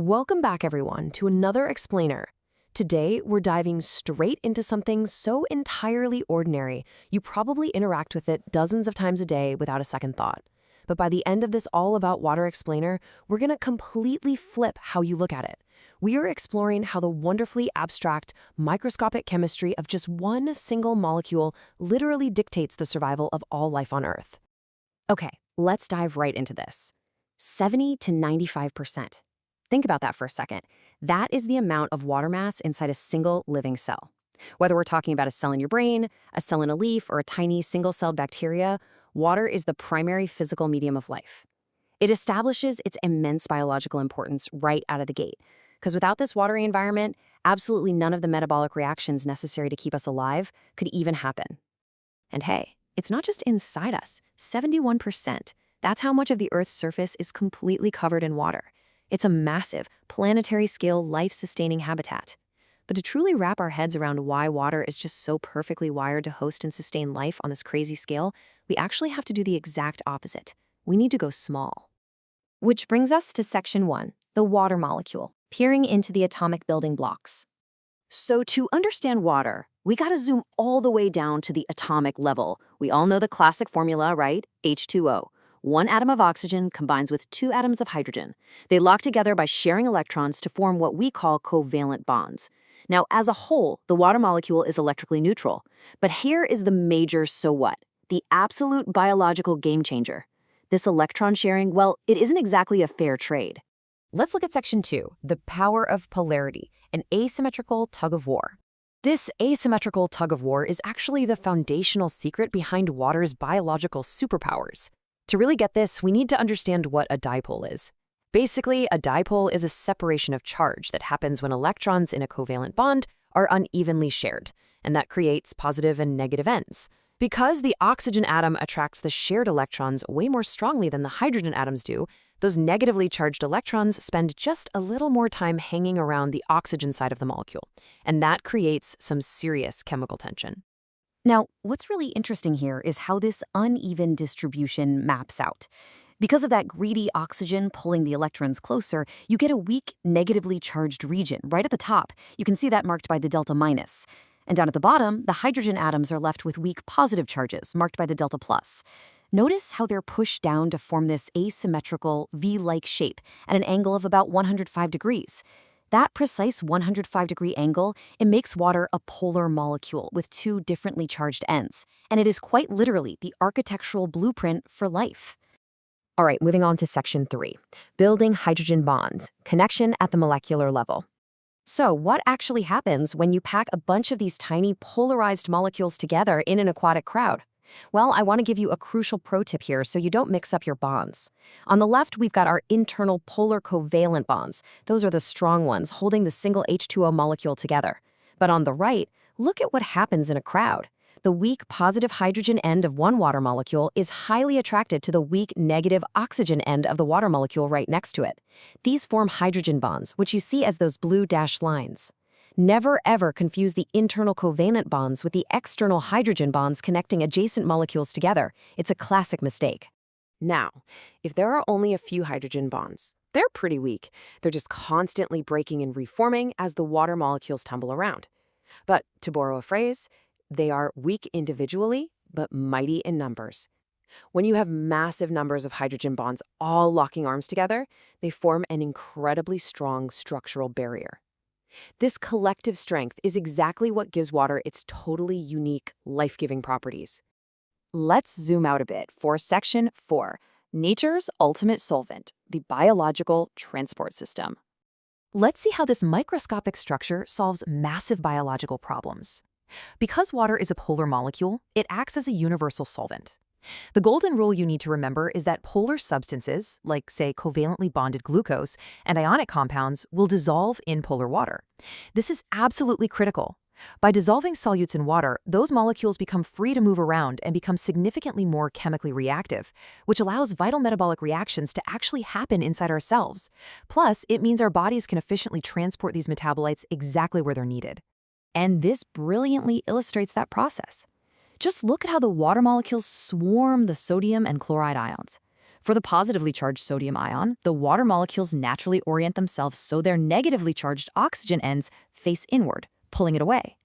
Welcome back, everyone, to another explainer. Today, we're diving straight into something so entirely ordinary, you probably interact with it dozens of times a day without a second thought. But by the end of this all about water explainer, we're going to completely flip how you look at it. We are exploring how the wonderfully abstract, microscopic chemistry of just one single molecule literally dictates the survival of all life on Earth. Okay, let's dive right into this. 70 to 95%. Think about that for a second. That is the amount of water mass inside a single living cell. Whether we're talking about a cell in your brain, a cell in a leaf, or a tiny single-celled bacteria, water is the primary physical medium of life. It establishes its immense biological importance right out of the gate, because without this watery environment, absolutely none of the metabolic reactions necessary to keep us alive could even happen. And hey, it's not just inside us. 71%. That's how much of the Earth's surface is completely covered in water. It's a massive, planetary-scale, life-sustaining habitat. But to truly wrap our heads around why water is just so perfectly wired to host and sustain life on this crazy scale, we actually have to do the exact opposite. We need to go small. Which brings us to Section 1, the water molecule, peering into the atomic building blocks. So to understand water, we gotta zoom all the way down to the atomic level. We all know the classic formula, right? H2O. One atom of oxygen combines with two atoms of hydrogen. They lock together by sharing electrons to form what we call covalent bonds. Now, as a whole, the water molecule is electrically neutral. But here is the major so what, the absolute biological game changer. This electron sharing, well, it isn't exactly a fair trade. Let's look at Section 2, the power of polarity, an asymmetrical tug-of-war. This asymmetrical tug-of-war is actually the foundational secret behind water's biological superpowers. To really get this, we need to understand what a dipole is. Basically, a dipole is a separation of charge that happens when electrons in a covalent bond are unevenly shared, and that creates positive and negative ends. Because the oxygen atom attracts the shared electrons way more strongly than the hydrogen atoms do, those negatively charged electrons spend just a little more time hanging around the oxygen side of the molecule, and that creates some serious chemical tension. Now, what's really interesting here is how this uneven distribution maps out. Because of that greedy oxygen pulling the electrons closer, you get a weak, negatively charged region right at the top. You can see that marked by the delta minus. And down at the bottom, the hydrogen atoms are left with weak positive charges, marked by the delta plus. Notice how they're pushed down to form this asymmetrical V-like shape at an angle of about 105 degrees. That precise 105-degree angle, it makes water a polar molecule with two differently charged ends, and it is quite literally the architectural blueprint for life. All right, moving on to Section 3, building hydrogen bonds, connection at the molecular level. So what actually happens when you pack a bunch of these tiny polarized molecules together in an aquatic crowd? Well, I want to give you a crucial pro tip here so you don't mix up your bonds. On the left, we've got our internal polar covalent bonds. Those are the strong ones holding the single H2O molecule together. But on the right, look at what happens in a crowd. The weak positive hydrogen end of one water molecule is highly attracted to the weak negative oxygen end of the water molecule right next to it. These form hydrogen bonds, which you see as those blue dashed lines. Never ever confuse the internal covalent bonds with the external hydrogen bonds connecting adjacent molecules together. It's a classic mistake. Now, if there are only a few hydrogen bonds, they're pretty weak. They're just constantly breaking and reforming as the water molecules tumble around. But to borrow a phrase, they are weak individually, but mighty in numbers. When you have massive numbers of hydrogen bonds all locking arms together, they form an incredibly strong structural barrier. This collective strength is exactly what gives water its totally unique, life-giving properties. Let's zoom out a bit for Section 4, nature's ultimate solvent, the biological transport system. Let's see how this microscopic structure solves massive biological problems. Because water is a polar molecule, it acts as a universal solvent. The golden rule you need to remember is that polar substances, like, say, covalently bonded glucose and ionic compounds, will dissolve in polar water. This is absolutely critical. By dissolving solutes in water, those molecules become free to move around and become significantly more chemically reactive, which allows vital metabolic reactions to actually happen inside our cells. Plus, it means our bodies can efficiently transport these metabolites exactly where they're needed. And this brilliantly illustrates that process. Just look at how the water molecules swarm the sodium and chloride ions. For the positively charged sodium ion, the water molecules naturally orient themselves so their negatively charged oxygen ends face inward, pulling it away.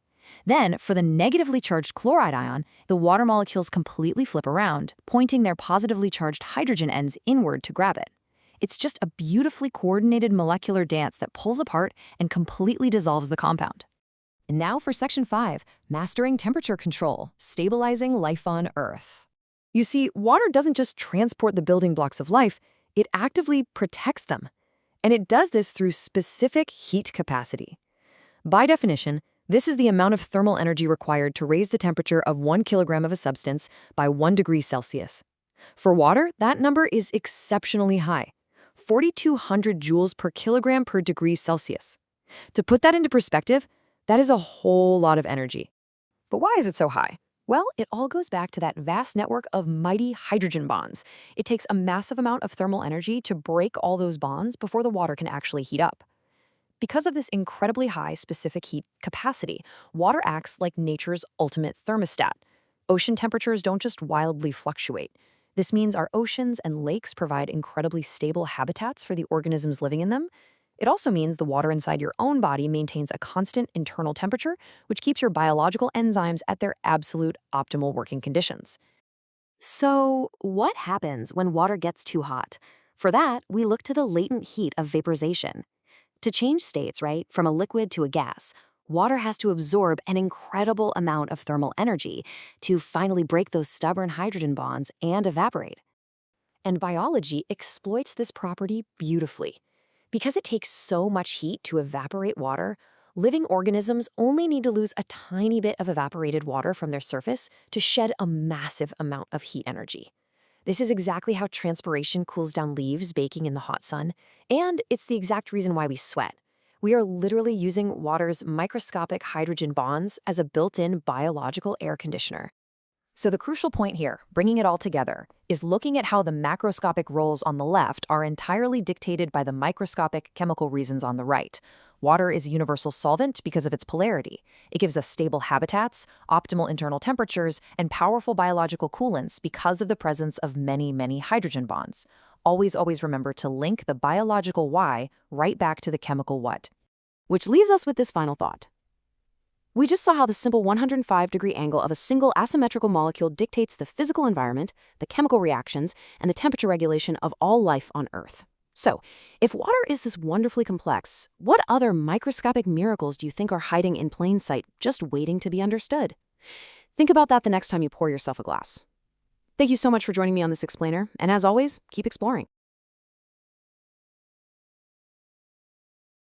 Then, for the negatively charged chloride ion, the water molecules completely flip around, pointing their positively charged hydrogen ends inward to grab it. It's just a beautifully coordinated molecular dance that pulls apart and completely dissolves the compound. And now for Section 5, Mastering Temperature Control, Stabilizing Life on Earth. You see, water doesn't just transport the building blocks of life, it actively protects them. And it does this through specific heat capacity. By definition, this is the amount of thermal energy required to raise the temperature of 1 kilogram of a substance by 1 degree Celsius. For water, that number is exceptionally high, 4,200 joules per kilogram per degree Celsius. To put that into perspective, that is a whole lot of energy. But why is it so high? Well, it all goes back to that vast network of mighty hydrogen bonds. It takes a massive amount of thermal energy to break all those bonds before the water can actually heat up. Because of this incredibly high specific heat capacity, water acts like nature's ultimate thermostat. Ocean temperatures don't just wildly fluctuate. This means our oceans and lakes provide incredibly stable habitats for the organisms living in them. It also means the water inside your own body maintains a constant internal temperature, which keeps your biological enzymes at their absolute optimal working conditions. So, what happens when water gets too hot? For that, we look to the latent heat of vaporization. To change states, right, from a liquid to a gas, water has to absorb an incredible amount of thermal energy to finally break those stubborn hydrogen bonds and evaporate. And biology exploits this property beautifully. Because it takes so much heat to evaporate water, living organisms only need to lose a tiny bit of evaporated water from their surface to shed a massive amount of heat energy. This is exactly how transpiration cools down leaves baking in the hot sun, and it's the exact reason why we sweat. We are literally using water's microscopic hydrogen bonds as a built-in biological air conditioner. So the crucial point here, bringing it all together, is looking at how the macroscopic roles on the left are entirely dictated by the microscopic chemical reasons on the right. Water is a universal solvent because of its polarity. It gives us stable habitats, optimal internal temperatures, and powerful biological coolants because of the presence of many, many hydrogen bonds. Always remember to link the biological why right back to the chemical what. Which leaves us with this final thought. We just saw how the simple 105-degree angle of a single asymmetrical molecule dictates the physical environment, the chemical reactions, and the temperature regulation of all life on Earth. So, if water is this wonderfully complex, what other microscopic miracles do you think are hiding in plain sight, just waiting to be understood? Think about that the next time you pour yourself a glass. Thank you so much for joining me on this explainer, and as always, keep exploring.